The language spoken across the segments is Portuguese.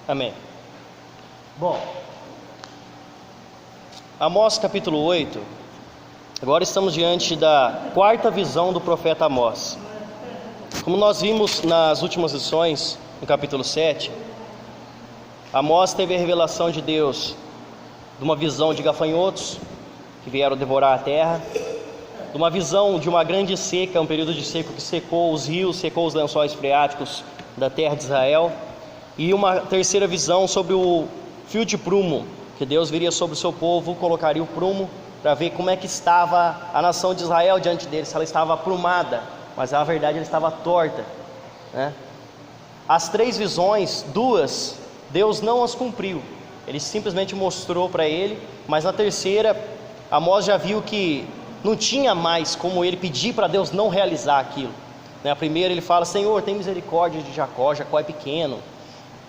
Amém. Bom, Amós capítulo 8, agora estamos diante da quarta visão do profeta Amós. Como nós vimos nas últimas lições, no capítulo 7, Amós teve a revelação de Deus de uma visão de gafanhotos que vieram devorar a terra, de uma visão de uma grande seca, um período de seco que secou os rios, secou os lençóis freáticos da terra de Israel, e uma terceira visão sobre o fio de prumo, que Deus viria sobre o seu povo, colocaria o prumo para ver como é que estava a nação de Israel diante dele, se ela estava aprumada, mas na verdade ela estava torta, né? As três visões, duas, Deus não as cumpriu, ele simplesmente mostrou para ele, mas na terceira, Amós já viu que não tinha mais como ele pedir para Deus não realizar aquilo. A primeira ele fala: Senhor, tem misericórdia de Jacó, Jacó é pequeno,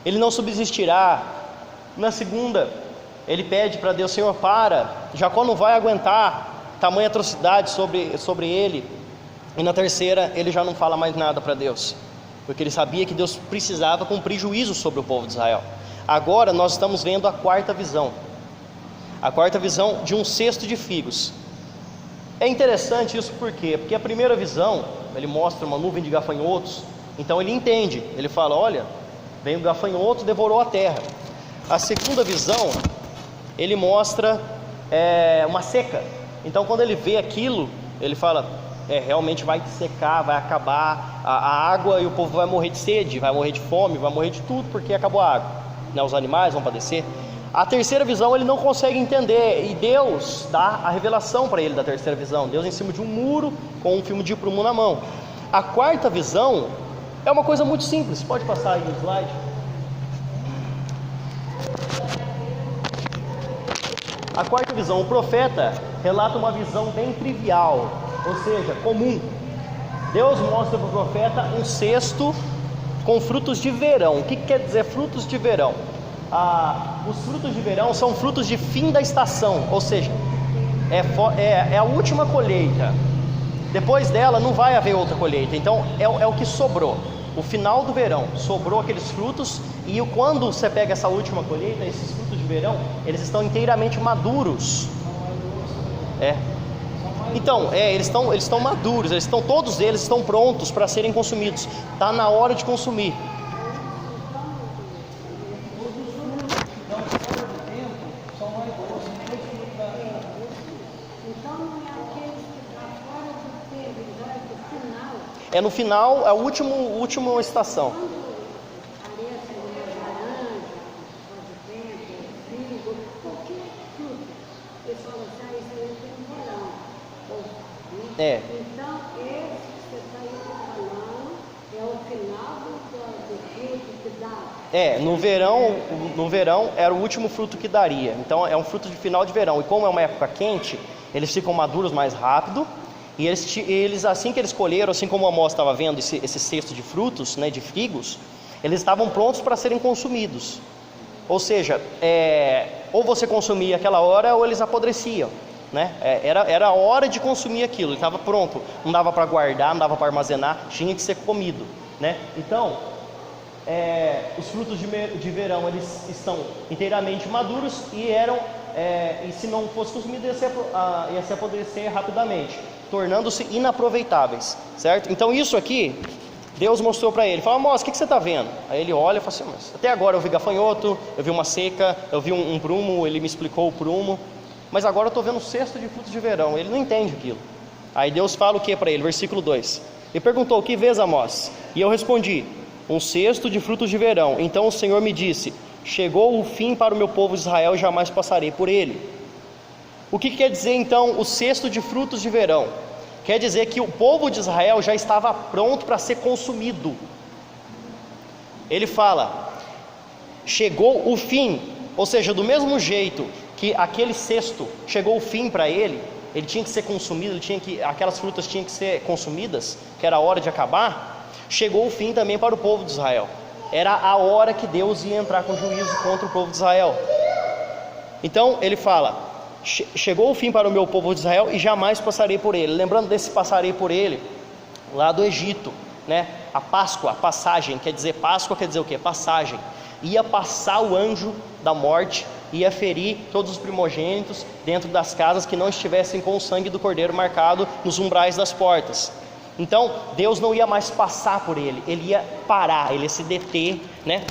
ele não subsistirá. Na segunda, ele pede para Deus: Senhor, Jacó não vai aguentar tamanha atrocidade sobre ele. E na terceira, ele já não fala mais nada para Deus, porque ele sabia que Deus precisava cumprir juízo sobre o povo de Israel. Agora nós estamos vendo a quarta visão de um cesto de figos. É interessante isso por quê? Porque a primeira visão, ele mostra uma nuvem de gafanhotos, então ele entende, ele fala: olha, veio um gafanhoto, devorou a terra. A segunda visão, ele mostra uma seca, então quando ele vê aquilo, ele fala: realmente vai secar, vai acabar a água, e o povo vai morrer de sede, vai morrer de fome, vai morrer de tudo, porque acabou a água, né? Os animais vão padecer. A terceira visão ele não consegue entender, e Deus dá a revelação para ele da terceira visão, Deus em cima de um muro com um fio de prumo na mão. A quarta visão é uma coisa muito simples, pode passar aí o slide. A quarta visão, o profeta relata uma visão bem trivial, ou seja, comum. Deus mostra para o profeta um cesto com frutos de verão. O que quer dizer frutos de verão? Os frutos de verão são frutos de fim da estação, ou seja, é a última colheita. Depois dela não vai haver outra colheita, então é o que sobrou. O final do verão, sobrou aqueles frutos, e quando você pega essa última colheita, esses frutos de verão, eles estão inteiramente maduros. Então, eles estão maduros, todos eles estão prontos para serem consumidos. Está na hora de consumir. No final, é a última estação. Então, esse que você está aí falando é o final do fruto que dá. No verão era o último fruto que daria. Então é um fruto de final de verão. E como é uma época quente, eles ficam maduros mais rápido. E eles assim que eles colheram, assim como o Amós estava vendo esse cesto de frutos, né, de figos, eles estavam prontos para serem consumidos. Ou seja, ou você consumia aquela hora, ou eles apodreciam, né? Era a hora de consumir aquilo, ele estava pronto, não dava para guardar, não dava para armazenar, tinha que ser comido, né? Então, os frutos de verão, eles estão inteiramente maduros e se não fosse consumido, ia se apodrecer rapidamente, tornando-se inaproveitáveis, certo? Então isso aqui, Deus mostrou para ele, fala: Amós, o que você está vendo? Aí ele olha e fala assim: mas até agora eu vi gafanhoto, eu vi uma seca, eu vi um prumo, ele me explicou o prumo, mas agora eu estou vendo um cesto de frutos de verão. Ele não entende aquilo. Aí Deus fala o que para ele? Versículo 2, ele perguntou: o que vês, Amós? E eu respondi: um cesto de frutos de verão. Então o Senhor me disse: chegou o fim para o meu povo de Israel, e jamais passarei por ele. O que quer dizer então o cesto de frutos de verão? Quer dizer que o povo de Israel já estava pronto para ser consumido. Ele fala: chegou o fim, ou seja, do mesmo jeito que aquele cesto chegou o fim para ele tinha que ser consumido, aquelas frutas tinham que ser consumidas, que era a hora de acabar. Chegou o fim também para o povo de Israel. Era a hora que Deus ia entrar com juízo contra o povo de Israel. Então ele fala: chegou o fim para o meu povo de Israel, e jamais passarei por ele. Lembrando desse passarei por ele lá do Egito, né? A Páscoa, a passagem, Páscoa quer dizer o quê? Passagem. ia passar o anjo da morte, ia ferir todos os primogênitos dentro das casas que não estivessem com o sangue do cordeiro marcado nos umbrais das portas. Então Deus não ia mais passar por ele, ele ia parar, ele ia se deter, né?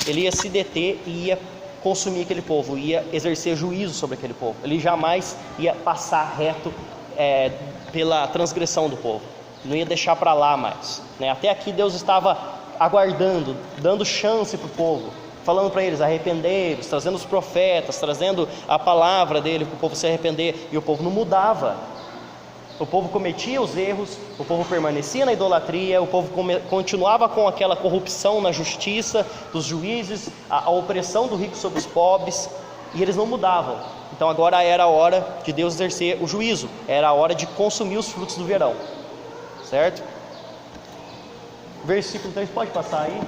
Ele ia se deter e ia consumir aquele povo, ia exercer juízo sobre aquele povo. Ele jamais ia passar reto pela transgressão do povo, não ia deixar para lá mais, né? Até aqui Deus estava aguardando, dando chance para o povo, falando para eles arrepender, trazendo os profetas, trazendo a palavra dele para o povo se arrepender, e o povo não mudava. O povo cometia os erros, o povo permanecia na idolatria, o povo continuava com aquela corrupção na justiça dos juízes, a opressão do rico sobre os pobres, e eles não mudavam. Então agora era a hora de Deus exercer o juízo, era a hora de consumir os frutos do verão, certo? Versículo 3, pode passar aí?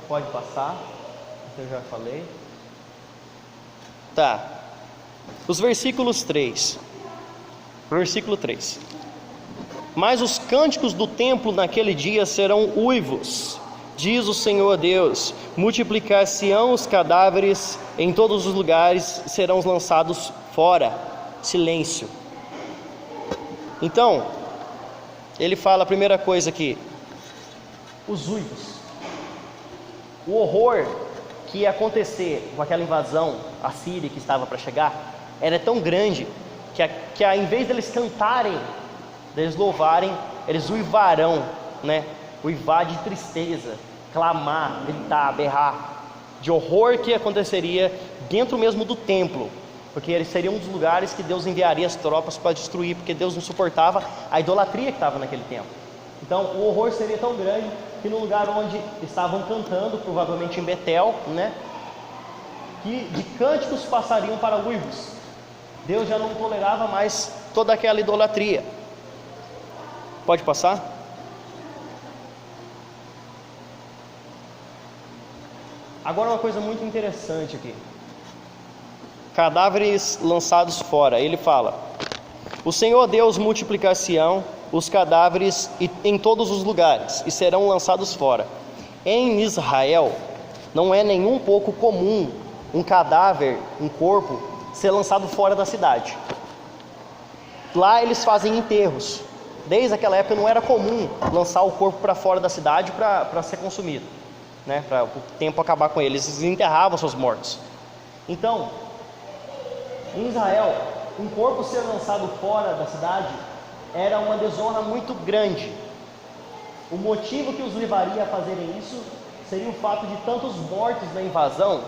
Pode passar, eu já falei. Tá. Os versículos 3. Versículo 3. Mas os cânticos do templo naquele dia serão uivos, diz o Senhor Deus, multiplicar-se-ão os cadáveres em todos os lugares, serão lançados fora. Silêncio. Então, ele fala a primeira coisa aqui, os uivos. O horror que ia acontecer com aquela invasão assíria que estava para chegar era tão grande que em vez deles cantarem, deles louvarem, eles uivarão, né? Uivar de tristeza, clamar, gritar, berrar, de horror que aconteceria dentro mesmo do templo, porque eles seriam um dos lugares que Deus enviaria as tropas para destruir, porque Deus não suportava a idolatria que estava naquele tempo. Então o horror seria tão grande que no lugar onde estavam cantando, provavelmente em Betel, né, que de cânticos passariam para uivos. Deus já não tolerava mais toda aquela idolatria. Pode passar? Agora uma coisa muito interessante aqui. Cadáveres lançados fora. Ele fala: o Senhor Deus multiplicar-se-ão os cadáveres em todos os lugares, e serão lançados fora. Em Israel não é nem um pouco comum um cadáver, um corpo, ser lançado fora da cidade. Lá eles fazem enterros. Desde aquela época não era comum lançar o corpo para fora da cidade para ser consumido, né? Para o tempo acabar com eles. Eles enterravam seus mortos. Então, em Israel, um corpo ser lançado fora da cidade era uma desonra muito grande. O motivo que os levaria a fazerem isso seria o fato de tantos mortos na invasão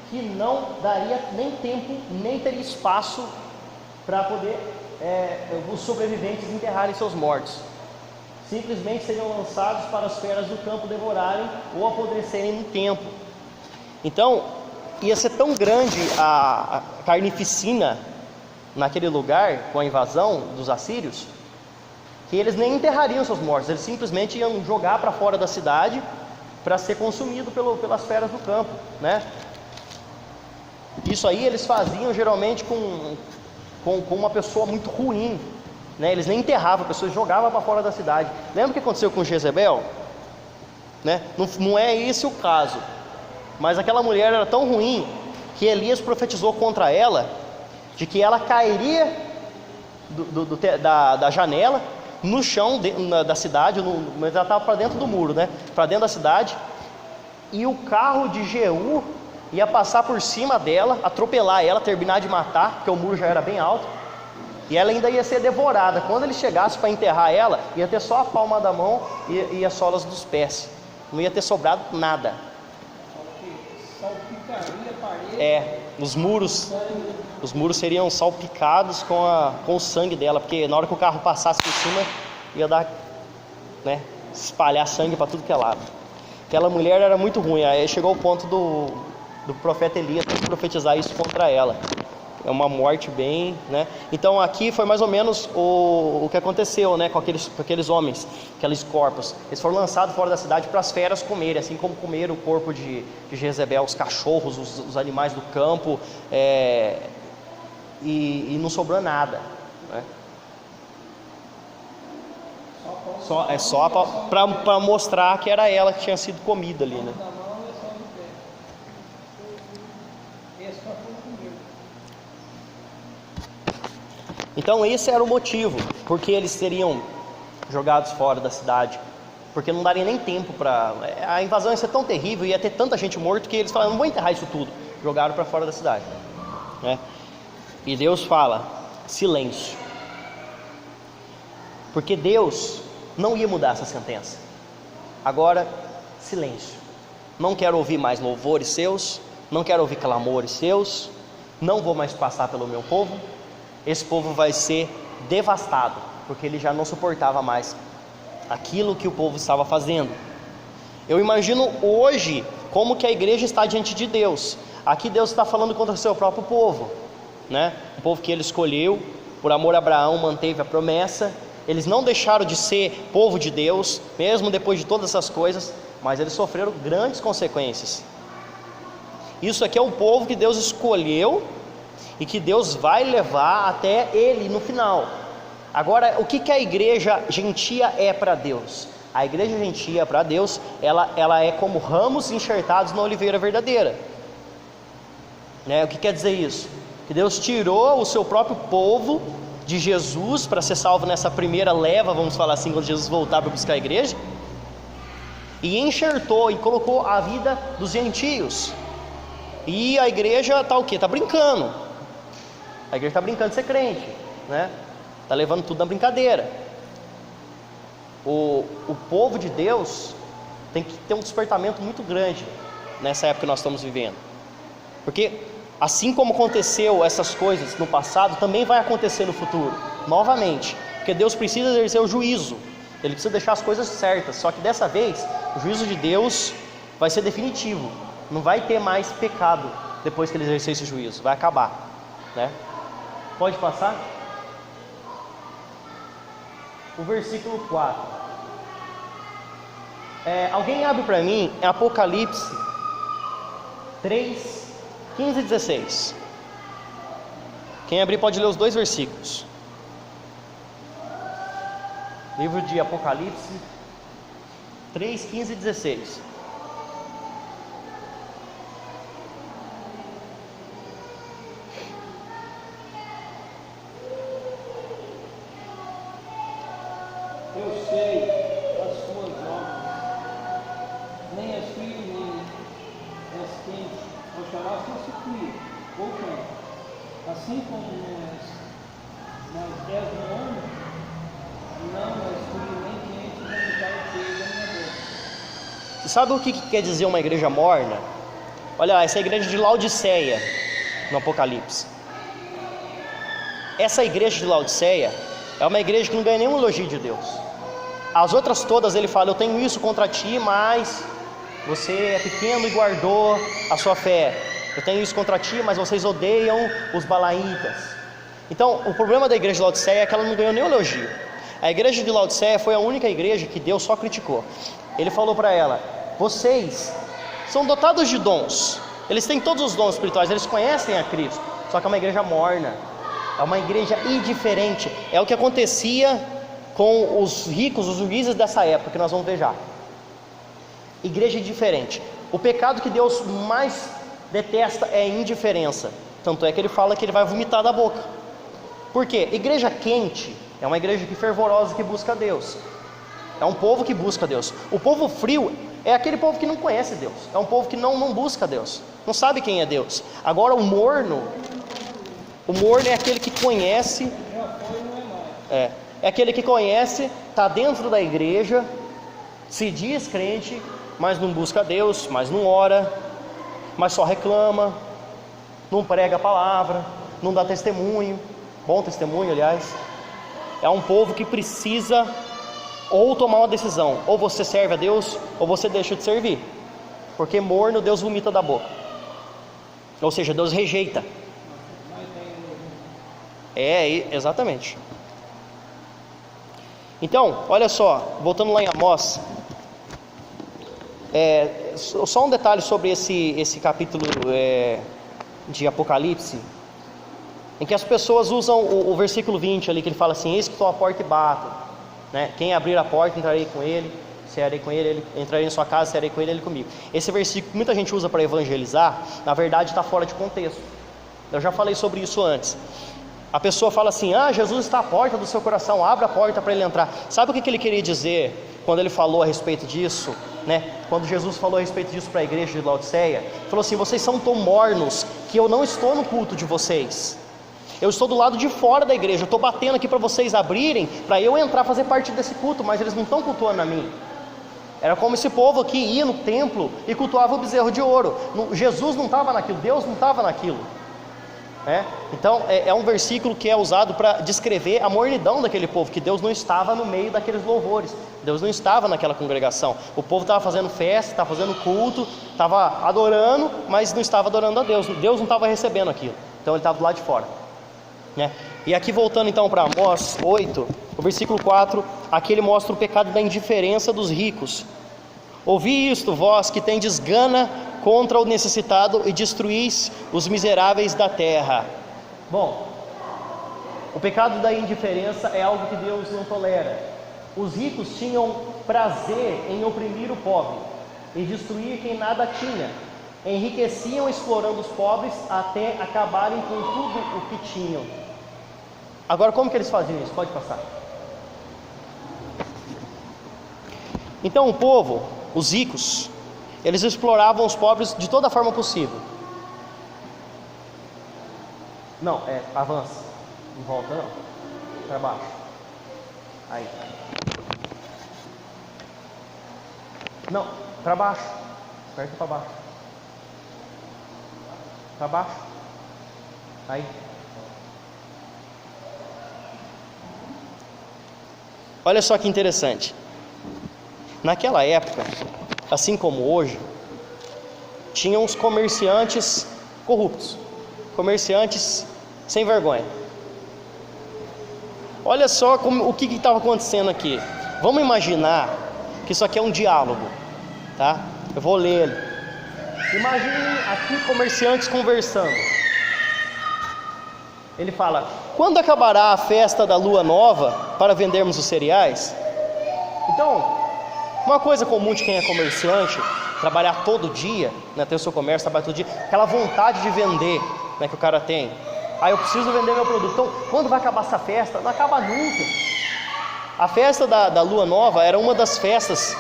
que não daria nem tempo, nem teria espaço para poder os sobreviventes enterrarem seus mortos. Simplesmente seriam lançados para as feras do campo devorarem ou apodrecerem no tempo. Então ia ser tão grande a carnificina naquele lugar com a invasão dos assírios, que eles nem enterrariam seus mortos, eles simplesmente iam jogar para fora da cidade para ser consumido pelas feras do campo, né? Isso aí eles faziam geralmente com uma pessoa muito ruim, né? Eles nem enterravam a pessoa, jogavam para fora da cidade. Lembra o que aconteceu com Jezebel? Né? Não é esse o caso, mas aquela mulher era tão ruim que Elias profetizou contra ela, de que ela cairia da janela no chão da cidade, mas ela estava para dentro do muro, né? Para dentro da cidade, e o carro de Jeú ia passar por cima dela, atropelar ela, terminar de matar, porque o muro já era bem alto, e ela ainda ia ser devorada. Quando ele chegasse para enterrar ela, ia ter só a palma da mão e as solas dos pés, não ia ter sobrado nada. Salpicaria a parede. Os muros seriam salpicados com o sangue dela, porque na hora que o carro passasse por cima, ia dar, né, espalhar sangue para tudo que é lado. Aquela mulher era muito ruim. Aí chegou o ponto do profeta Elias profetizar isso contra ela. É uma morte bem, né? Então aqui foi mais ou menos o que aconteceu, né, com aqueles homens, aqueles corpos. Eles foram lançados fora da cidade para as feras comerem, assim como comeram o corpo de Jezebel, os cachorros, os animais do campo, e não sobrou nada, né? Só para mostrar que era ela que tinha sido comida ali, né? Então esse era o motivo, porque eles seriam jogados fora da cidade, porque não daria nem tempo para... A invasão ia ser tão terrível, ia ter tanta gente morta, que eles falaram, não vou enterrar isso tudo. Jogaram para fora da cidade, né? E Deus fala, silêncio. Porque Deus não ia mudar essa sentença. Agora, silêncio. Não quero ouvir mais louvores seus, não quero ouvir clamores seus, não vou mais passar pelo meu povo. Esse povo vai ser devastado, porque ele já não suportava mais aquilo que o povo estava fazendo. Eu imagino hoje como que a igreja está diante de Deus. Aqui Deus está falando contra o seu próprio povo, né? O povo que ele escolheu, por amor a Abraão manteve a promessa. Eles não deixaram de ser povo de Deus, mesmo depois de todas essas coisas, mas eles sofreram grandes consequências. Isso aqui é o povo que Deus escolheu e que Deus vai levar até ele no final. Agora, o que a igreja gentia é para Deus? A igreja gentia para Deus, ela é como ramos enxertados na oliveira verdadeira, né? O que quer dizer isso? Que Deus tirou o seu próprio povo de Jesus para ser salvo nessa primeira leva, vamos falar assim, quando Jesus voltar para buscar a igreja, e enxertou e colocou a vida dos gentios. E a igreja está o quê? Está brincando. A igreja está brincando de ser crente, né? Está levando tudo na brincadeira. O povo de Deus tem que ter um despertamento muito grande nessa época que nós estamos vivendo, porque assim como aconteceu essas coisas no passado, também vai acontecer no futuro, novamente, porque Deus precisa exercer o juízo, Ele precisa deixar as coisas certas, só que dessa vez, o juízo de Deus vai ser definitivo, não vai ter mais pecado depois que Ele exercer esse juízo, vai acabar, né? Pode passar? O versículo 4. Alguém abre para mim, é Apocalipse 3, 15 e 16. Quem abrir pode ler os dois versículos. Livro de Apocalipse 3, 15 e 16. Eu sei as suas obras, nem és frio nem és quente. Oxalá fosse frio ou quente. Assim como mas és um homem, não és frio nem quente, nem está cheio da minha boca. Você sabe o que quer dizer uma igreja morna? Olha, essa é a igreja de Laodiceia, no Apocalipse. Essa igreja de Laodiceia é uma igreja que não ganha nenhum elogio de Deus. As outras todas ele fala, eu tenho isso contra ti, mas você é pequeno e guardou a sua fé. Eu tenho isso contra ti, mas vocês odeiam os balaitas. Então, o problema da igreja de Laodiceia é que ela não ganhou nenhum elogio. A igreja de Laodiceia foi a única igreja que Deus só criticou. Ele falou para ela, vocês são dotados de dons, eles têm todos os dons espirituais, eles conhecem a Cristo, só que é uma igreja morna, é uma igreja indiferente. É o que acontecia com os ricos, os juízes dessa época, que nós vamos ver já. Igreja indiferente. O pecado que Deus mais detesta é a indiferença. Tanto é que ele fala que ele vai vomitar da boca. Por quê? Igreja quente é uma igreja que fervorosa, que busca Deus. É um povo que busca Deus. O povo frio é aquele povo que não conhece Deus. É um povo que não busca Deus, não sabe quem é Deus. Agora o morno é aquele que conhece. É aquele que conhece, está dentro da igreja, se diz crente, mas não busca Deus, mas não ora, mas só reclama, não prega a palavra, não dá testemunho, bom testemunho, aliás. É um povo que precisa ou tomar uma decisão, ou você serve a Deus, ou você deixa de servir, porque morno Deus vomita da boca, ou seja, Deus rejeita. Exatamente. Então, olha só, voltando lá em Amós, só um detalhe sobre esse capítulo de Apocalipse, em que as pessoas usam o versículo 20 ali, que ele fala assim, eis que estou à porta e bato. né? Quem abrir a porta, entrarei com ele, cearei com ele, ele entrarei em sua casa, cearei com ele comigo. Esse versículo que muita gente usa para evangelizar, na verdade está fora de contexto. Eu já falei sobre isso antes. A pessoa fala assim: ah, Jesus está à porta do seu coração, abra a porta para ele entrar. Sabe o que ele queria dizer quando ele falou a respeito disso, né? Quando Jesus falou a respeito disso para a igreja de Laodiceia, falou assim: vocês são tão mornos que eu não estou no culto de vocês, eu estou do lado de fora da igreja, eu estou batendo aqui para vocês abrirem, para eu entrar, fazer parte desse culto, mas eles não estão cultuando a mim. Era como esse povo aqui ia no templo e cultuava o bezerro de ouro. Jesus não estava naquilo, Deus não estava naquilo. Então é um versículo que é usado para descrever a mornidão daquele povo, que Deus não estava no meio daqueles louvores, Deus não estava naquela congregação. O povo estava fazendo festa, estava fazendo culto, estava adorando, mas não estava adorando a Deus. Deus não estava recebendo aquilo, então ele estava do lado de fora, né? E aqui voltando então para Amós 8, o versículo 4, aqui ele mostra o pecado da indiferença dos ricos. Ouvi isto, vós que tendes gana contra o necessitado e destruís os miseráveis da terra. Bom, o pecado da indiferença é algo que Deus não tolera. Os ricos tinham prazer em oprimir o pobre e destruir quem nada tinha. Enriqueciam explorando os pobres até acabarem com tudo o que tinham. Agora, como que eles faziam isso? Pode passar. Então o povo, os ricos, eles exploravam os pobres de toda forma possível. Não, avança. Não volta não. Para baixo. Aí. Não, para baixo. Aperta para baixo. Para baixo. Aí. Olha só que interessante. Naquela época, assim como hoje, tinham os comerciantes corruptos, comerciantes sem vergonha. Olha só o que estava acontecendo aqui. Vamos imaginar que isso aqui é um diálogo, tá? Eu vou ler ele. Imaginem aqui comerciantes conversando. Ele fala: quando acabará a festa da lua nova para vendermos os cereais? Então, uma coisa comum de quem é comerciante, trabalhar todo dia, né, ter o seu comércio, trabalhar todo dia, aquela vontade de vender, né, que o cara tem. Eu preciso vender meu produto. Então, quando vai acabar essa festa? Não acaba nunca. A festa da lua nova era uma das festas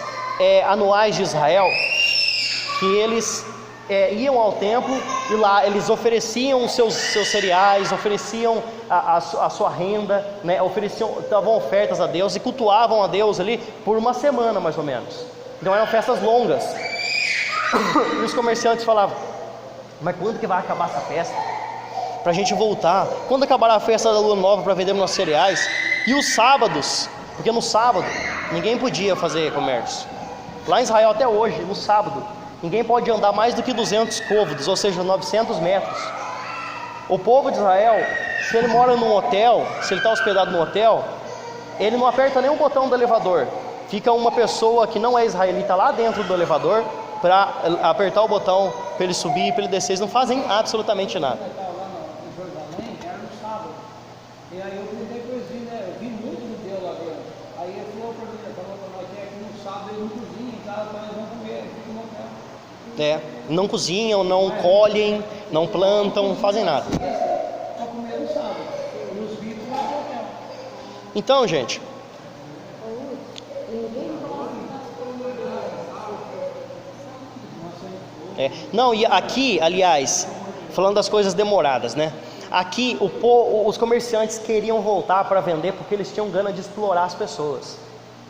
anuais de Israel, que eles iam ao templo e lá eles ofereciam os seus cereais, ofereciam a sua renda, né, davam ofertas a Deus e cultuavam a Deus ali por uma semana mais ou menos. Então eram festas longas. E os comerciantes falavam: mas quando que vai acabar essa festa? Para a gente voltar. Quando acabará a festa da lua nova para vender nossos cereais? E os sábados, porque no sábado ninguém podia fazer comércio. Lá em Israel até hoje, no sábado, ninguém pode andar mais do que 200 côvados, ou seja, 900 metros. O povo de Israel, se ele mora num hotel, se ele está hospedado no hotel, ele não aperta nenhum botão do elevador. Fica uma pessoa que não é israelita lá dentro do elevador para apertar o botão para ele subir e para ele descer. Eles não fazem absolutamente nada. Lá no Jordãozinho, era no sábado. E aí eu depois vi, né? Eu vi muito judeu lá dentro. Aí ele falou para nós que aqui no sábado eles não cozinham em casa, então eles vão comer, eles ficam no hotel. Não cozinham, não colhem, não plantam, não fazem nada. Para comer no sábado. E os ricos lá no hotel. Então, gente, não, e aqui, aliás, falando das coisas demoradas, né? Aqui os comerciantes queriam voltar para vender porque eles tinham gana de explorar as pessoas,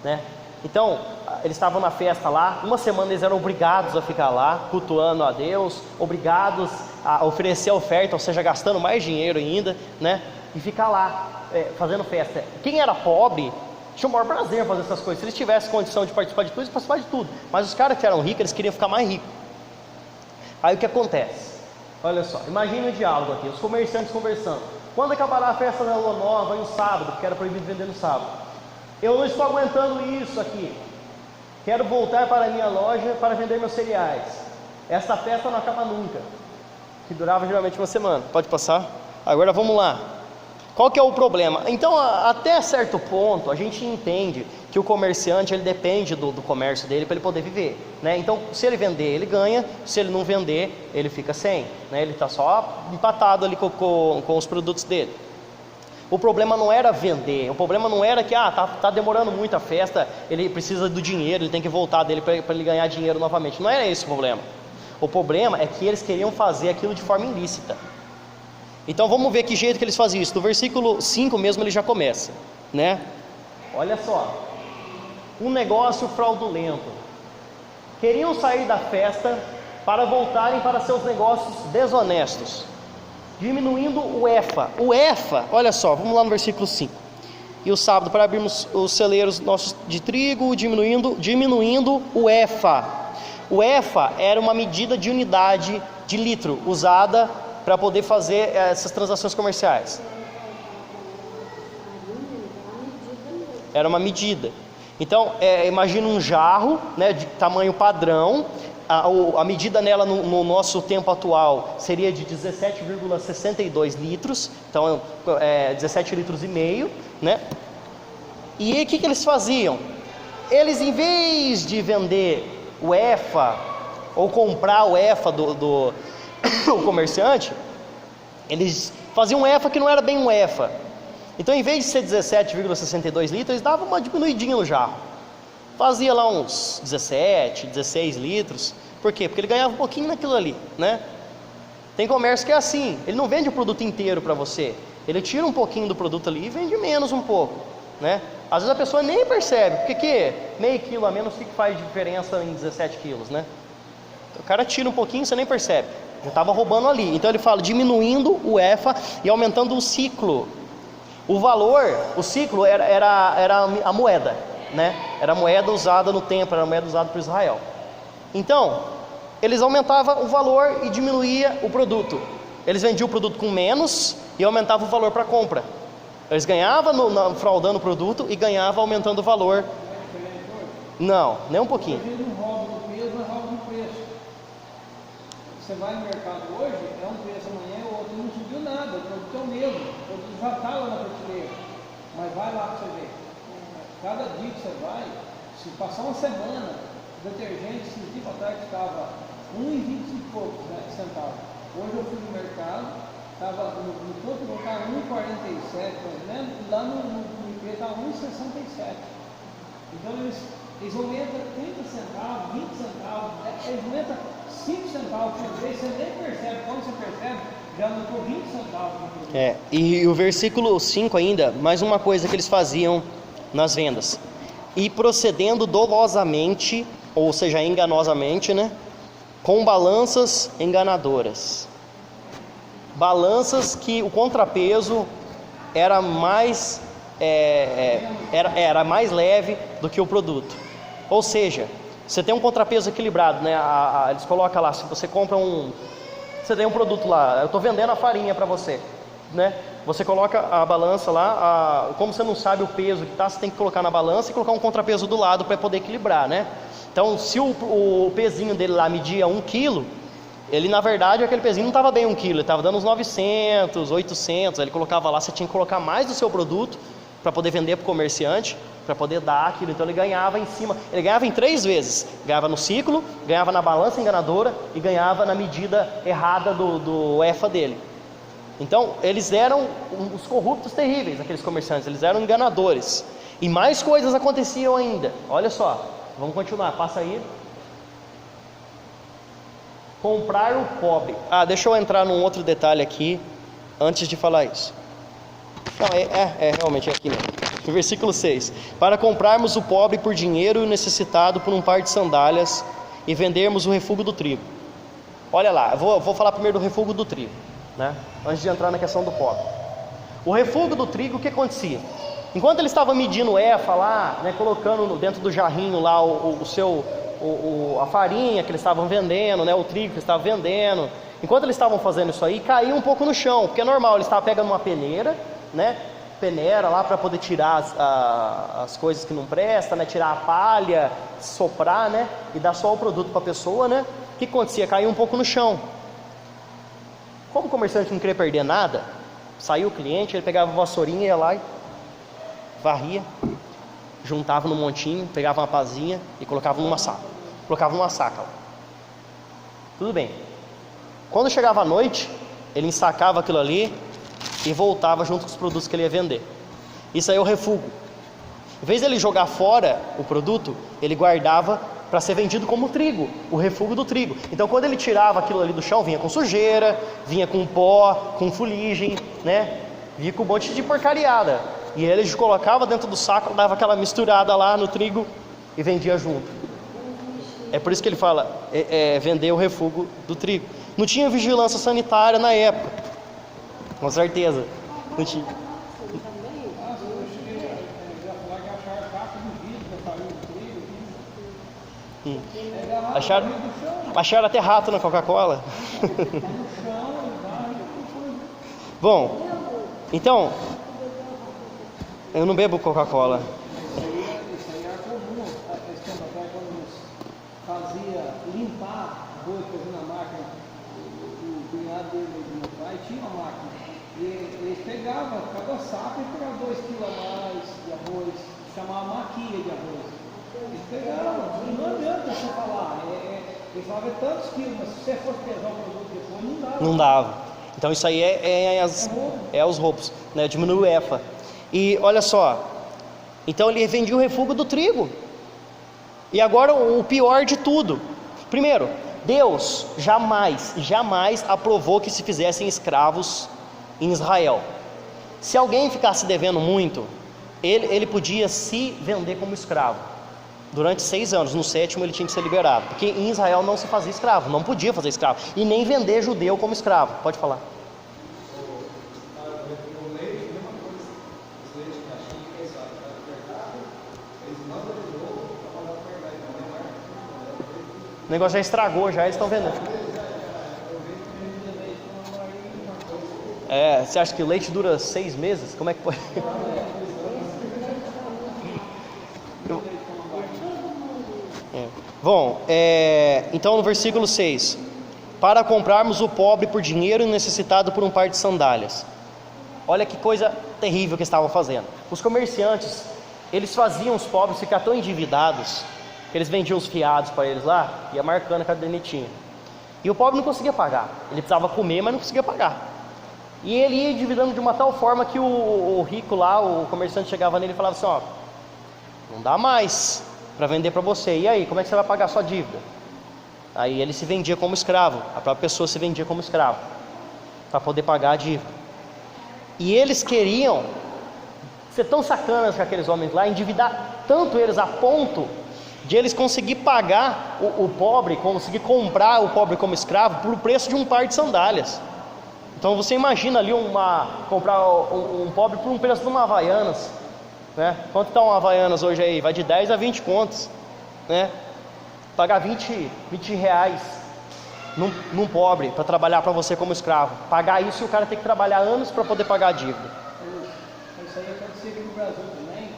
né? Então, eles estavam na festa lá, uma semana eles eram obrigados a ficar lá, cultuando a Deus, obrigados a oferecer oferta, ou seja, gastando mais dinheiro ainda, né? E ficar lá, fazendo festa. Quem era pobre tinha o maior prazer em fazer essas coisas. Se eles tivessem condição de participar de tudo, eles participavam de tudo. Mas os caras que eram ricos, eles queriam ficar mais ricos. Aí o que acontece? Olha só, imagine o diálogo aqui, os comerciantes conversando. Quando acabará a festa da lua nova, no sábado, porque era proibido vender no sábado? Eu não estou aguentando isso aqui. Quero voltar para a minha loja para vender meus cereais. Essa festa não acaba nunca. Que durava geralmente uma semana. Pode passar? Agora vamos lá. Qual que é o problema? Então, até certo ponto, a gente entende que o comerciante ele depende do comércio dele para ele poder viver, né? Então, se ele vender, ele ganha; se ele não vender, ele fica sem, né? Ele está só empatado ali com os produtos dele. O problema não era vender, o problema não era que tá demorando muito a festa, ele precisa do dinheiro, ele tem que voltar dele para ele ganhar dinheiro novamente. Não era esse o problema. O problema é que eles queriam fazer aquilo de forma ilícita. Então vamos ver que jeito que eles faziam isso. No versículo 5 mesmo ele já começa, né? Olha só, um negócio fraudulento. Queriam sair da festa para voltarem para seus negócios desonestos, diminuindo o efa. O efa, olha só, vamos lá no versículo 5. E o sábado para abrirmos os celeiros nossos de trigo, diminuindo o efa. O efa era uma medida de unidade de litro usada para poder fazer essas transações comerciais. Era uma medida. Então, imagina um jarro, né, de tamanho padrão. A medida nela no nosso tempo atual seria de 17,62 litros. Então, 17 litros e meio, né? E o que eles faziam? Eles, em vez de vender o efa ou comprar o efa do o comerciante, eles faziam um efa que não era bem um efa. Então, em vez de ser 17,62 litros, eles davam uma diminuidinha no jarro. Fazia lá uns 17, 16 litros. Por quê? Porque ele ganhava um pouquinho naquilo ali, né? Tem comércio que é assim, ele não vende o produto inteiro para você, ele tira um pouquinho do produto ali e vende menos um pouco, né? Às vezes a pessoa nem percebe, porque que meio quilo a menos, o que faz diferença em 17 quilos, né? Então, o cara tira um pouquinho, você nem percebe, já estava roubando ali. Então ele fala diminuindo o efa e aumentando o ciclo. O valor, o ciclo era a moeda, né? Era a moeda usada no templo, era a moeda usada por Israel. Então, eles aumentavam o valor e diminuía o produto. Eles vendiam o produto com menos e aumentavam o valor para compra. Eles ganhavam fraudando o produto e ganhavam aumentando o valor. Não, nem um pouquinho. Hoje não rouba no peso, mas rouba no preço. Você vai no mercado hoje, é um preço, amanhã é outro, não subiu nada, o produto é o mesmo, o produto já está lá na prateleira. Mas vai lá para você ver. Cada dia que você vai, se passar uma semana, o detergente, esses dias atrás estava 1,20 e poucos, né, centavos. Hoje eu fui no mercado, estava no ponto do carro 1,47, né? Lá no IP está 1,67. Então eles aumentam 30 centavos, 20 centavos, eles aumentam 5 centavos por vez, você nem percebe. Quando você percebe, já aumentou 20 centavos por vez. E o versículo 5 ainda, mais uma coisa que eles faziam nas vendas: e procedendo dolosamente, ou seja, enganosamente, né, com balanças enganadoras. Balanças que o contrapeso era mais mais leve do que o produto. Ou seja, você tem um contrapeso equilibrado, né? Eles colocam lá, se você compra você tem um produto lá, eu estou vendendo a farinha para você, né? Você coloca a balança lá, como você não sabe o peso que está, você tem que colocar na balança e colocar um contrapeso do lado para poder equilibrar, né? Então, se o pezinho dele lá media 1 quilo, ele, na verdade, aquele pezinho não estava bem 1 quilo, ele estava dando uns 900, 800, aí ele colocava lá, você tinha que colocar mais do seu produto para poder vender para o comerciante, para poder dar aquilo. Então ele ganhava em cima, ele ganhava em 3 vezes: ganhava no ciclo, ganhava na balança enganadora e ganhava na medida errada do efa dele. Então eles eram os corruptos terríveis, aqueles comerciantes, eles eram enganadores. E mais coisas aconteciam ainda, olha só, vamos continuar, passa aí. Comprar o pobre. Deixa eu entrar num outro detalhe aqui, antes de falar isso. Não, realmente é aqui mesmo. No versículo 6: para comprarmos o pobre por dinheiro e o necessitado por um par de sandálias, e vendermos o refúgio do trigo. Olha lá, eu vou falar primeiro do refúgio do trigo, né? Antes de entrar na questão do pobre. O refúgio do trigo, o que acontecia? Enquanto ele estava medindo o efa lá, né, colocando dentro do jarrinho lá a farinha que eles estavam vendendo, né, o trigo que eles estavam vendendo, enquanto eles estavam fazendo isso aí, caía um pouco no chão, porque é normal, eles estavam pegando uma peneira, né, peneira lá para poder tirar as coisas que não prestam, né, tirar a palha, soprar, né, e dar só o produto para a pessoa, né. O que acontecia? Caía um pouco no chão. Como o comerciante não queria perder nada, Saiu o cliente, ele pegava a vassourinha, ia lá e varria, juntava no montinho, pegava uma pazinha e colocava numa saca. Lá. Tudo bem. Quando chegava a noite, ele ensacava aquilo ali e voltava junto com os produtos que ele ia vender. Isso aí é o refúgio. Em vez de ele jogar fora o produto, ele guardava para ser vendido como trigo, o refúgio do trigo. Então quando ele tirava aquilo ali do chão, vinha com sujeira, vinha com pó, com fuligem, né? Vinha com um monte de porcariada. E ele colocava dentro do saco, dava aquela misturada lá no trigo e vendia junto. É por isso que ele fala, vender o refúgio do trigo. Não tinha vigilância sanitária na época, com certeza. Não tinha. Acharam até rato na Coca-Cola. Bom, então, eu não bebo Coca-Cola. Isso aí era comum, esse tempo atrás, quando fazia limpar arroz, fazia na máquina, o cunhado dele, do meu pai, tinha uma máquina. E eles pegavam, cada saco, e pegavam 2 quilos a mais de arroz, chamava maquia de arroz. Eles pegavam, não adianta você falar, eles falavam tantos quilos, mas se você fosse pesar o produto depois, não dava. Não dava. Então isso aí é os roubos, né? Diminui o EFA. E olha só, então ele vendia o refúgio do trigo. E agora o pior de tudo. Primeiro, Deus jamais aprovou que se fizessem escravos em Israel. Se alguém ficasse devendo muito, ele podia se vender como escravo durante 6 anos. No 7º ele tinha que ser liberado, porque em Israel não se fazia escravo, não podia fazer escravo, e nem vender judeu como escravo. Pode falar. O negócio já estragou, já eles estão vendendo. Você acha que o leite dura 6 meses? Como é que pode? Bom, então no versículo 6: para comprarmos o pobre por dinheiro e o necessitado por um par de sandálias. Olha que coisa terrível que estavam fazendo. Os comerciantes, eles faziam os pobres ficar tão endividados que eles vendiam os fiados para eles lá, ia marcando a cadernetinha. E o pobre não conseguia pagar. Ele precisava comer, mas não conseguia pagar. E ele ia endividando de uma tal forma que o rico lá, o comerciante, chegava nele e falava assim: ó, não dá mais para vender para você. E aí, como é que você vai pagar a sua dívida? Aí ele se vendia como escravo. A própria pessoa se vendia como escravo para poder pagar a dívida. E eles queriam ser tão sacanas com aqueles homens lá, endividar tanto eles a ponto de eles conseguir pagar o pobre, conseguir comprar o pobre como escravo por o preço de um par de sandálias. Então você imagina ali comprar um pobre por um preço de uma Havaianas, né? Quanto está uma Havaianas hoje aí? Vai de 10 a 20 contos, né? Pagar 20 reais num pobre para trabalhar para você como escravo. Pagar isso e o cara tem que trabalhar anos para poder pagar a dívida. Isso aí acontecia aqui no Brasil também.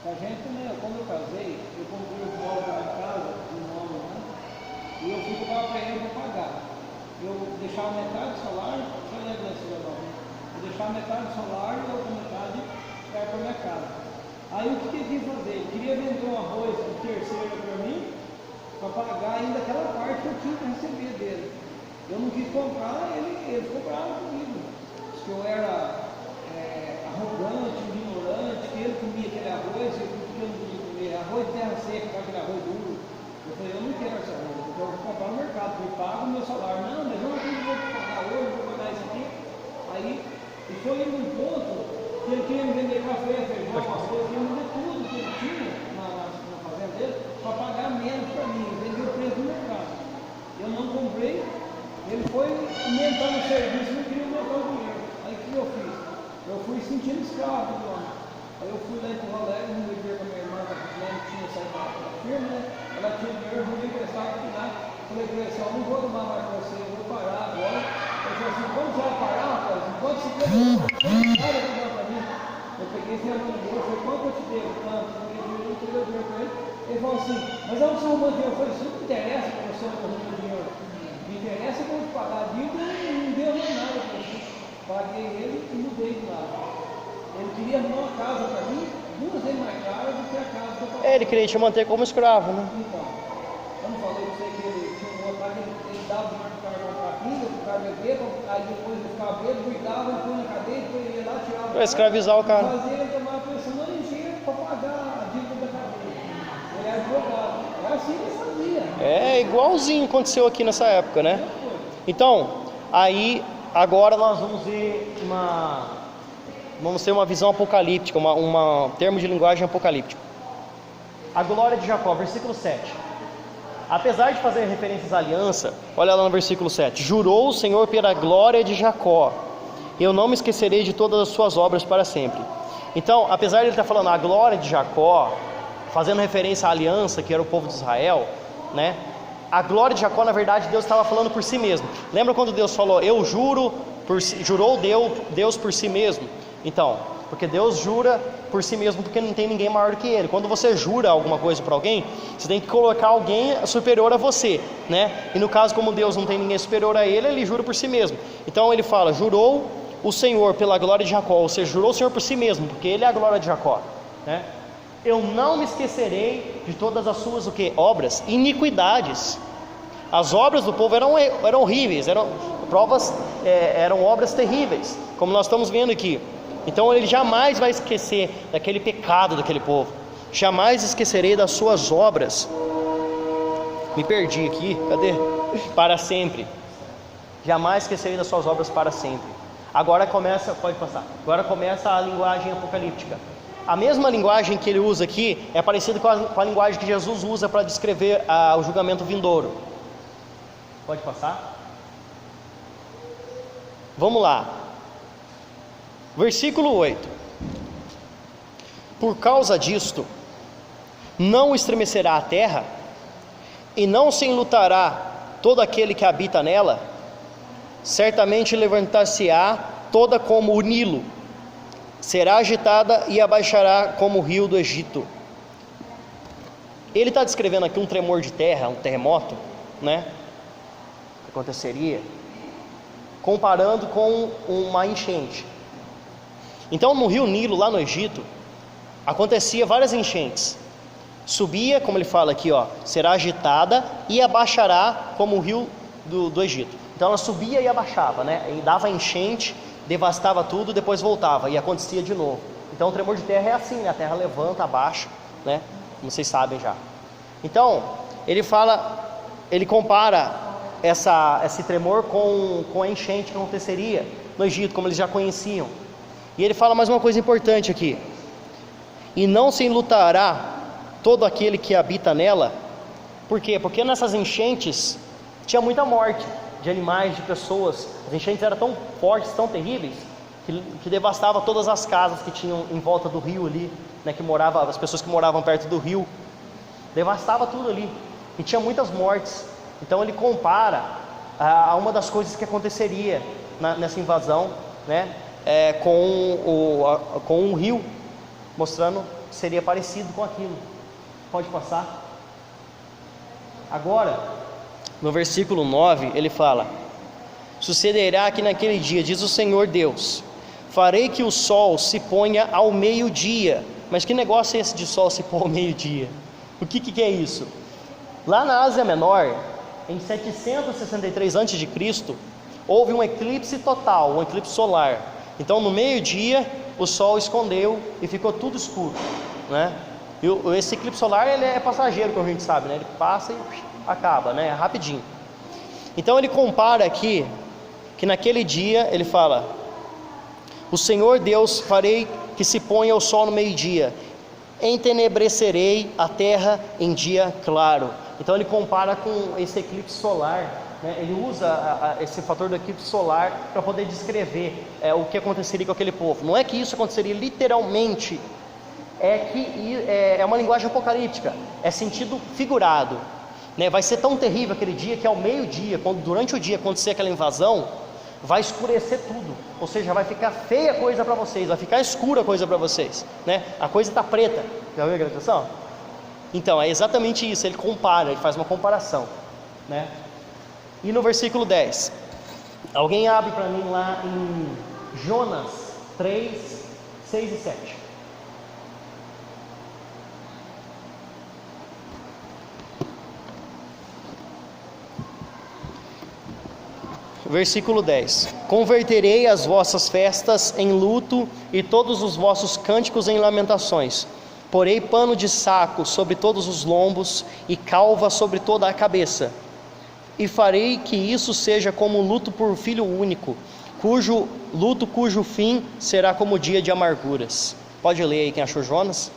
A gente, né, quando eu casei, eu comprei o pobre da minha casa, de nome, né? E eu fui cobrar para ele para pagar. Eu deixava metade do salário, já lembro desse legal, eu deixava metade do salário e a outra metade para ir para minha casa. Aí o que eu queria fazer? Eu queria vender um arroz de terceiro para mim, para pagar ainda aquela parte que eu tinha que receber dele. Eu não quis comprar, eles compraram comigo. Se eu era arrogante, ignorante, que ele comia aquele arroz, eu não podia comer arroz de terra seca, aquele arroz duro. Eu falei, eu não quero esse arroz, eu vou comprar no mercado, eu pago o meu salário. Não, mas eu não vou pagar hoje, eu vou pagar isso aqui. Aí, e foi indo num ponto que ele queria me vender café, feijão, arroz, queria me vender tudo que ele tinha na fazenda dele, para pagar menos para mim, eu vendi o preço do mercado. Eu não comprei, ele foi aumentando o serviço, não queria aumentar o dinheiro. Aí o que eu fiz? Eu fui sentindo escravo do homem. Aí eu fui lá em Porto Alegre, no dia com a minha irmã, que tinha saído da firma, né? Ela tinha dinheiro, eu vim emprestar aqui lá. Falei para ele assim, eu não vou tomar mais com você, eu vou parar agora. Eu falei assim, quando você vai parar, rapaz? Enquanto você quer, nada que dá para mim. Eu peguei esse dinheiro, eu falei, quanto eu te devo? Tanto, eu peguei o dinheiro para ele. Ele falou assim, mas eu não sou arrumando dinheiro. Eu falei, isso não me interessa para você arrumando dinheiro. Me interessa quando pagar a dívida, não deu nem nada para você. Paguei ele e mudei de queria arrumar uma casa para mim 2 vezes mais cara do que a casa do papai. Ele queria te manter como escravo, né? Então, eu não falei para você que ele tinha um outro lá que ele dava dinheiro para o cara comprar pinga, para o cara beber, aí depois ele ficava bêbado, cuidava, ele põe na cadeia, depois ele ia lá, tirava o Pra escravizar o cara. fazia ele tomar a pressão no dia para pagar a dívida da cadeia. Ele era advogado. É assim que ele fazia. É igualzinho aconteceu aqui nessa época, né? Então, aí agora nós vamos ver vamos ter uma visão apocalíptica, um termo de linguagem apocalíptico. A glória de Jacó, versículo 7. Apesar de fazer referências à aliança, olha lá no versículo 7. Jurou o Senhor pela glória de Jacó: eu não me esquecerei de todas as suas obras para sempre. Então, apesar de ele estar falando a glória de Jacó, fazendo referência à aliança, que era o povo de Israel, né? A glória de Jacó, na verdade, Deus estava falando por si mesmo. Lembra quando Deus falou, eu juro, jurou Deus por si mesmo? Então, porque Deus jura por si mesmo, porque não tem ninguém maior do que Ele. Quando você jura alguma coisa para alguém, você tem que colocar alguém superior a você, né? E no caso, como Deus não tem ninguém superior a Ele, Ele jura por si mesmo. Então Ele fala, jurou o Senhor pela glória de Jacó, ou seja, jurou o Senhor por si mesmo, porque Ele é a glória de Jacó, né? Eu não me esquecerei de todas as suas o quê? Obras, iniquidades. As obras do povo eram horríveis, eram obras terríveis, como nós estamos vendo aqui. Então ele jamais vai esquecer daquele pecado daquele povo. Jamais esquecerei das suas obras. Me perdi aqui, cadê? Para sempre. Jamais esquecerei das suas obras para sempre. Agora começa, pode passar. Agora começa a linguagem apocalíptica. A mesma linguagem que ele usa aqui é parecida com a linguagem que Jesus usa para descrever o julgamento vindouro. Pode passar? Vamos lá. Versículo 8. Por causa disto, não estremecerá a terra, e não se enlutará todo aquele que habita nela. Certamente levantar-se-á toda como o Nilo, será agitada e abaixará como o rio do Egito. Ele está descrevendo aqui um tremor de terra, um terremoto, né? Que aconteceria, comparando com uma enchente. Então no rio Nilo, lá no Egito, acontecia várias enchentes. Subia, como ele fala aqui, ó, será agitada e abaixará como o rio do Egito. Então ela subia e abaixava, né? E dava enchente, devastava tudo, depois voltava e acontecia de novo. Então o tremor de terra é assim, né? A terra levanta, abaixa, né? Como vocês sabem já. Então ele compara esse tremor com a enchente que aconteceria no Egito, como eles já conheciam. E ele fala mais uma coisa importante aqui: e não se enlutará todo aquele que habita nela. Por quê? Porque nessas enchentes tinha muita morte de animais, de pessoas. As enchentes eram tão fortes, tão terríveis, que devastava todas as casas que tinham em volta do rio ali, né, as pessoas que moravam perto do rio, devastava tudo ali, e tinha muitas mortes. Então ele compara a uma das coisas que aconteceria nessa invasão, né, com um rio, mostrando que seria parecido com aquilo. Pode passar. Agora, no versículo 9, ele fala: sucederá que naquele dia, diz o Senhor Deus, farei que o sol se ponha ao meio-dia. Mas que negócio é esse de sol se pôr ao meio-dia? O que é isso? Lá na Ásia Menor, em 763 a.C., houve um eclipse total, um eclipse solar. Então no meio-dia o sol escondeu e ficou tudo escuro, né? E esse eclipse solar, ele é passageiro, como a gente sabe, né? Ele passa e acaba, né? Rapidinho. Então ele compara aqui que naquele dia ele fala: o Senhor Deus farei que se ponha o sol no meio-dia, entenebrecerei a terra em dia claro. Então ele compara com esse eclipse solar, né? Ele usa esse fator do eclipse solar para poder descrever o que aconteceria com aquele povo. Não é que isso aconteceria literalmente, é uma linguagem apocalíptica, é sentido figurado, né? Vai ser tão terrível aquele dia que ao meio-dia, durante o dia acontecer aquela invasão, vai escurecer tudo, ou seja, vai ficar feia a coisa para vocês, vai ficar escura a coisa para vocês, né? A coisa está preta. Já viu a gravação? Então é exatamente isso. Ele compara, ele faz uma comparação, né? E no versículo 10, alguém abre para mim lá em Jonas 3, 6 e 7. Versículo 10: Converterei as vossas festas em luto e todos os vossos cânticos em lamentações. Porei pano de saco sobre todos os lombos e calva sobre toda a cabeça. E farei que isso seja como luto por filho único, cujo fim será como dia de amarguras. Pode ler aí quem achou Jonas?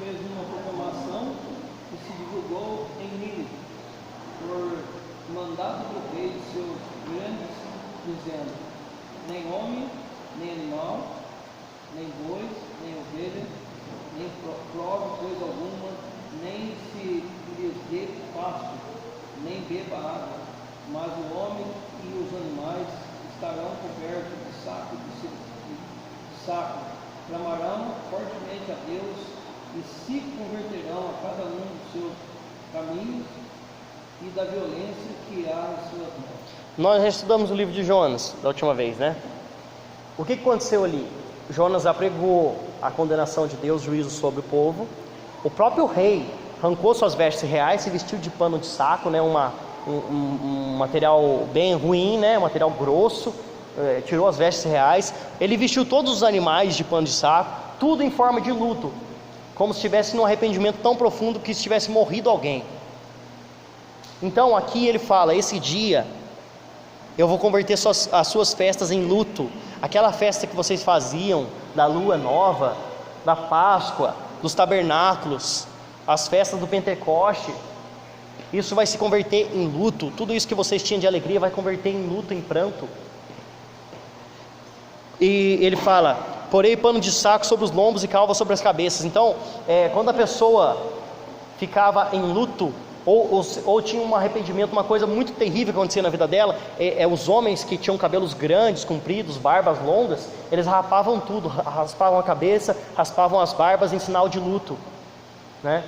Fez uma proclamação que se divulgou em Nínive, por mandado do rei de seus grandes, dizendo: nem homem, nem animal, nem bois, nem ovelha, nem prove coisa alguma, nem se lhes dê pasto, nem beba água, mas o homem e os animais estarão cobertos de saco, clamarão fortemente a Deus e se converterão a cada um dos seus caminhos e da violência que há em suas mãos. Nós já estudamos o livro de Jonas da última vez, né? O que aconteceu ali? Jonas apregou a condenação de Deus, juízo sobre o povo. O próprio rei arrancou suas vestes reais, se vestiu de pano de saco, né? Um material bem ruim, né? Um material grosso, tirou as vestes reais. Ele vestiu todos os animais de pano de saco, tudo em forma de luto, como se estivesse num arrependimento tão profundo que se tivesse morrido alguém. Então aqui ele fala: esse dia eu vou converter as suas festas em luto. Aquela festa que vocês faziam da lua nova, da Páscoa, dos tabernáculos, as festas do Pentecoste, isso vai se converter em luto. Tudo isso que vocês tinham de alegria vai converter em luto, em pranto. E ele fala: porei pano de saco sobre os lombos e calva sobre as cabeças. Então, quando a pessoa ficava em luto, ou tinha um arrependimento, uma coisa muito terrível que acontecia na vida dela, os homens que tinham cabelos grandes, compridos, barbas longas, eles rapavam tudo, raspavam a cabeça, raspavam as barbas em sinal de luto, né?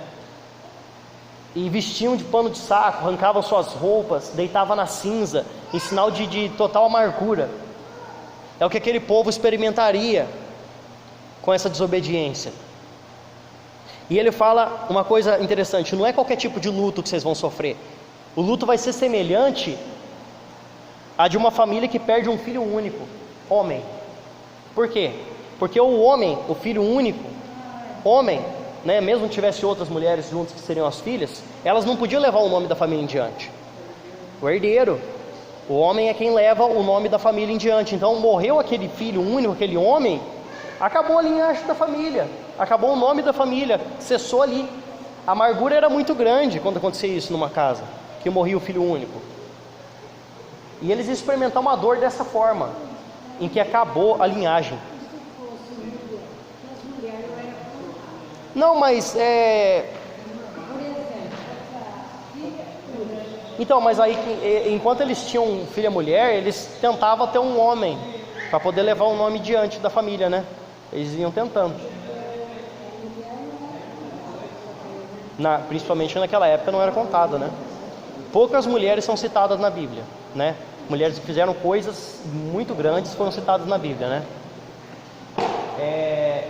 E vestiam de pano de saco, arrancavam suas roupas, deitavam na cinza, em sinal de total amargura. É o que aquele povo experimentaria com essa desobediência. E ele fala uma coisa interessante: não é qualquer tipo de luto que vocês vão sofrer. O luto vai ser semelhante a de uma família que perde um filho único, homem. Por quê? Porque o homem, o filho único, homem, né, mesmo que tivesse outras mulheres juntas que seriam as filhas, elas não podiam levar o nome da família em diante. O herdeiro, o homem é quem leva o nome da família em diante. Então morreu aquele filho único, aquele homem, acabou a linhagem da família, acabou o nome da família, cessou ali. A amargura era muito grande quando acontecia isso numa casa, que morria o filho único. E eles iam experimentar uma dor dessa forma, em que acabou a linhagem. Não, mas então, mas aí enquanto eles tinham filha mulher, eles tentavam ter um homem para poder levar o nome diante da família, né? Eles iam tentando. Principalmente naquela época não era contado, né? Poucas mulheres são citadas na Bíblia, né? Mulheres que fizeram coisas muito grandes foram citadas na Bíblia, né?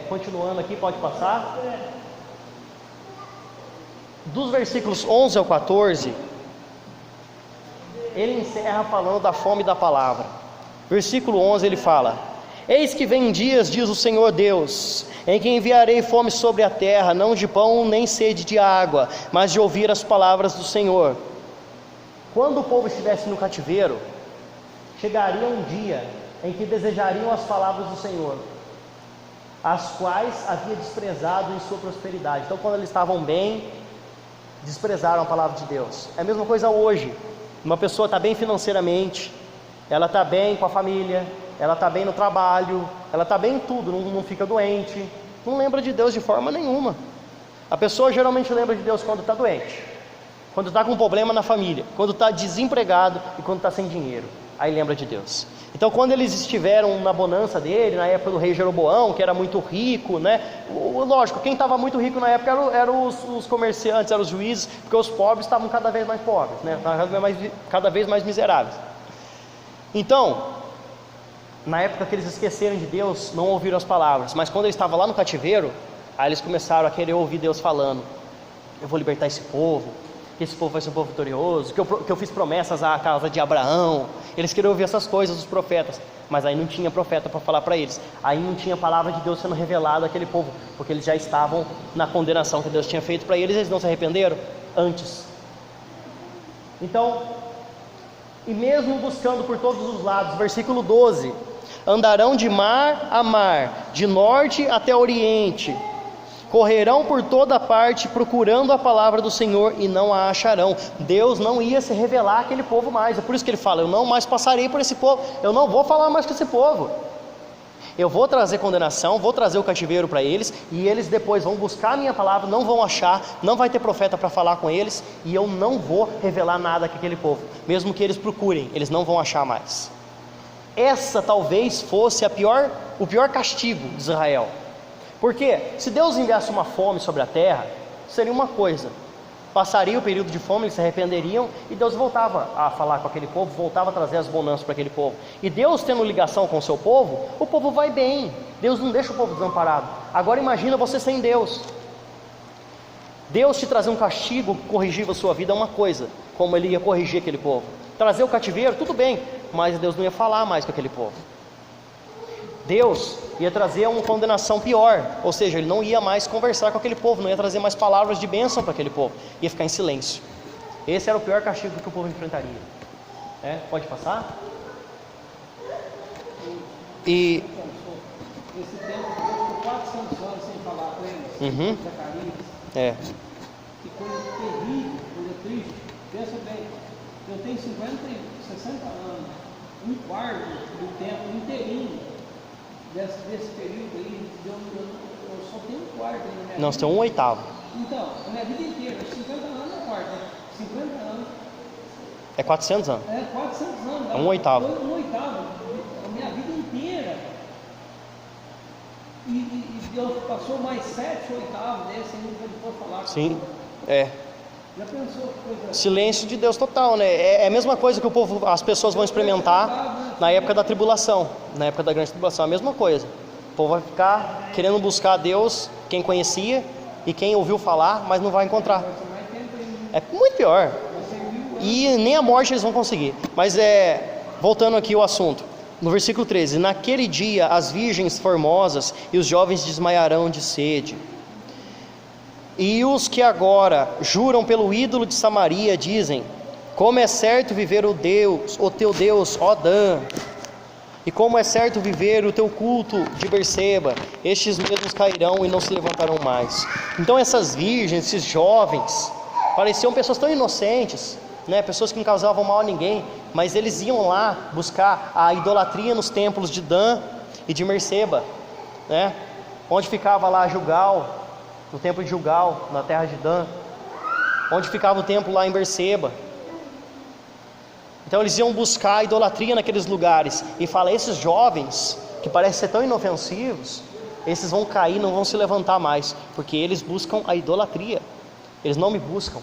Continuando aqui, pode passar. Dos versículos 11 ao 14, ele encerra falando da fome da palavra. Versículo 11 ele fala: eis que vem dias, diz o Senhor Deus, em que enviarei fome sobre a terra, não de pão nem sede de água, mas de ouvir as palavras do Senhor. Quando o povo estivesse no cativeiro, chegaria um dia em que desejariam as palavras do Senhor, as quais havia desprezado em sua prosperidade. Então, quando eles estavam bem, desprezaram a palavra de Deus. É a mesma coisa hoje. Uma pessoa está bem financeiramente, ela está bem com a família, ela está bem no trabalho, ela está bem em tudo, não fica doente, não lembra de Deus de forma nenhuma. A pessoa geralmente lembra de Deus quando está doente, quando está com um problema na família, quando está desempregado e quando está sem dinheiro. Aí lembra de Deus. Então, quando eles estiveram na bonança dele, na época do rei Jeroboão, que era muito rico, né? Lógico, quem estava muito rico na época eram os comerciantes, eram os juízes, porque os pobres estavam cada vez mais pobres, né? Cada vez mais miseráveis. Então, na época que eles esqueceram de Deus, não ouviram as palavras, mas quando eles estavam lá no cativeiro, aí eles começaram a querer ouvir Deus falando: eu vou libertar esse povo, que esse povo vai ser um povo vitorioso, que eu fiz promessas à casa de Abraão. Eles queriam ouvir essas coisas dos profetas, mas aí não tinha profeta para falar para eles, aí não tinha palavra de Deus sendo revelada àquele povo, porque eles já estavam na condenação que Deus tinha feito para eles. Eles não se arrependeram antes. Então, e mesmo buscando por todos os lados, versículo 12: andarão de mar a mar, de norte até oriente, correrão por toda parte procurando a palavra do Senhor e não a acharão. Deus não ia se revelar àquele povo mais. É por isso que ele fala: eu não mais passarei por esse povo, eu não vou falar mais com esse povo. Eu vou trazer condenação, vou trazer o cativeiro para eles, e eles depois vão buscar a minha palavra, não vão achar, não vai ter profeta para falar com eles, e eu não vou revelar nada com aquele povo. Mesmo que eles procurem, eles não vão achar mais. Essa talvez fosse o pior castigo de Israel. Porque se Deus enviasse uma fome sobre a terra, seria uma coisa: passaria o período de fome, eles se arrependeriam, e Deus voltava a falar com aquele povo, voltava a trazer as bonanças para aquele povo. E Deus tendo ligação com o seu povo, o povo vai bem. Deus não deixa o povo desamparado. Agora imagina você sem Deus. Deus te trazer um castigo que corrigiva a sua vida é uma coisa, como ele ia corrigir aquele povo. Trazer o cativeiro, tudo bem, mas Deus não ia falar mais com aquele povo. Deus ia trazer uma condenação pior, ou seja, ele não ia mais conversar com aquele povo, não ia trazer mais palavras de bênção para aquele povo, ia ficar em silêncio. Esse era o pior castigo que o povo enfrentaria. Pode passar? E esse tempo Deus ficou 400 anos sem falar com eles, Zacarias. Que coisa terrível, coisa triste. Pensa bem, eu tenho 60 anos, um quarto do tempo inteirinho desse período aí, eu só tenho um quarto aí na minha vida. Não, você tem um oitavo. Então, a minha vida inteira, 50 anos é quarto, né? 50 anos. É 400 anos. 400 anos. É um oitavo. Um oitavo, a minha vida inteira. E Deus passou mais 7 oitavos desse ainda para depois falar com Sim, Já pensou que coisa... Silêncio de Deus total, né? É a mesma coisa que as pessoas vão experimentar na época da tribulação, na época da grande tribulação, a mesma coisa. O povo vai ficar querendo buscar a Deus, quem conhecia e quem ouviu falar, mas não vai encontrar. É muito pior. E nem a morte eles vão conseguir. Mas voltando aqui ao assunto, no versículo 13: naquele dia as virgens formosas e os jovens desmaiarão de sede. E os que agora juram pelo ídolo de Samaria dizem: como é certo viver o teu Deus, ó Dan, e como é certo viver o teu culto de Berseba, estes mesmos cairão e não se levantarão mais. Então essas virgens, esses jovens, pareciam pessoas tão inocentes, né? Pessoas que não causavam mal a ninguém, mas eles iam lá buscar a idolatria nos templos de Dan e de Berseba, né? Onde ficava lá Gilgal, no templo de Gilgal, na terra de Dan, onde ficava o templo lá em Berseba. Então eles iam buscar a idolatria naqueles lugares, e fala: esses jovens, que parecem ser tão inofensivos, esses vão cair, não vão se levantar mais, porque eles buscam a idolatria, eles não me buscam.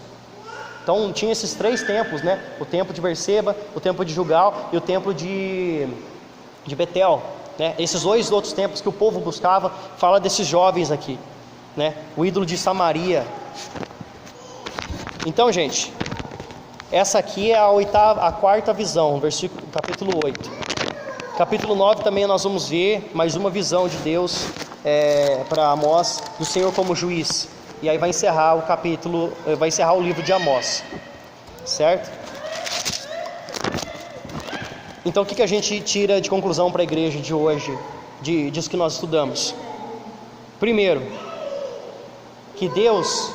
Então tinha esses 3 templos, né? O templo de Berseba, o templo de Gilgal e o templo de Betel, né? Esses 2 outros templos que o povo buscava, fala desses jovens aqui, né? O ídolo de Samaria. Então, gente, essa aqui é a quarta visão, capítulo 8. Capítulo 9 também nós vamos ver mais uma visão de Deus para Amós, do Senhor como juiz. E aí vai encerrar o capítulo, vai encerrar o livro de Amós, certo? Então o que a gente tira de conclusão para a igreja de hoje, disso que nós estudamos? Primeiro, que Deus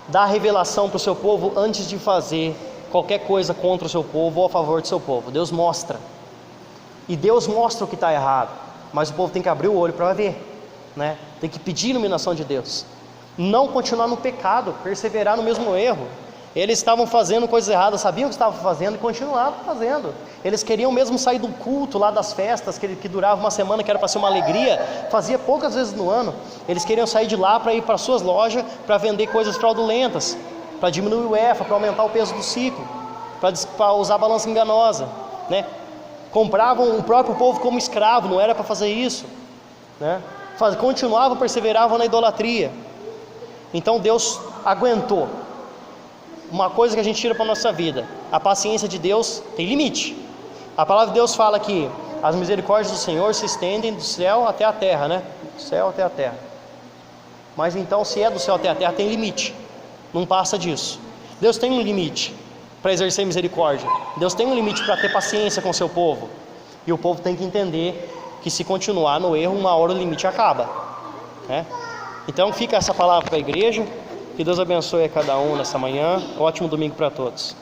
dá a revelação para o seu povo antes de fazer qualquer coisa contra o seu povo ou a favor do seu povo. Deus mostra, e Deus mostra o que está errado, mas o povo tem que abrir o olho para ver, né? Tem que pedir iluminação de Deus, não continuar no pecado, perseverar no mesmo erro. Eles estavam fazendo coisas erradas, sabiam o que estavam fazendo e continuavam fazendo. Eles queriam mesmo sair do culto lá das festas, que durava uma semana, que era para ser uma alegria, fazia poucas vezes no ano. Eles queriam sair de lá para ir para suas lojas, para vender coisas fraudulentas, para diminuir o EFA, para aumentar o peso do ciclo, para usar balança enganosa, né? compravam o próprio povo como escravo, não era para fazer isso, né? Continuavam, perseveravam na idolatria. Então Deus aguentou. Uma coisa que a gente tira para a nossa vida: a paciência de Deus tem limite. A palavra de Deus fala que as misericórdias do Senhor se estendem do céu até a terra, né? Do céu até a terra. Mas então, se é do céu até a terra, tem limite, não passa disso. Deus tem um limite para exercer misericórdia. Deus tem um limite para ter paciência com o seu povo. E o povo tem que entender que, se continuar no erro, uma hora o limite acaba, né? Então fica essa palavra para a igreja. Que Deus abençoe a cada um nessa manhã. Ótimo domingo para todos.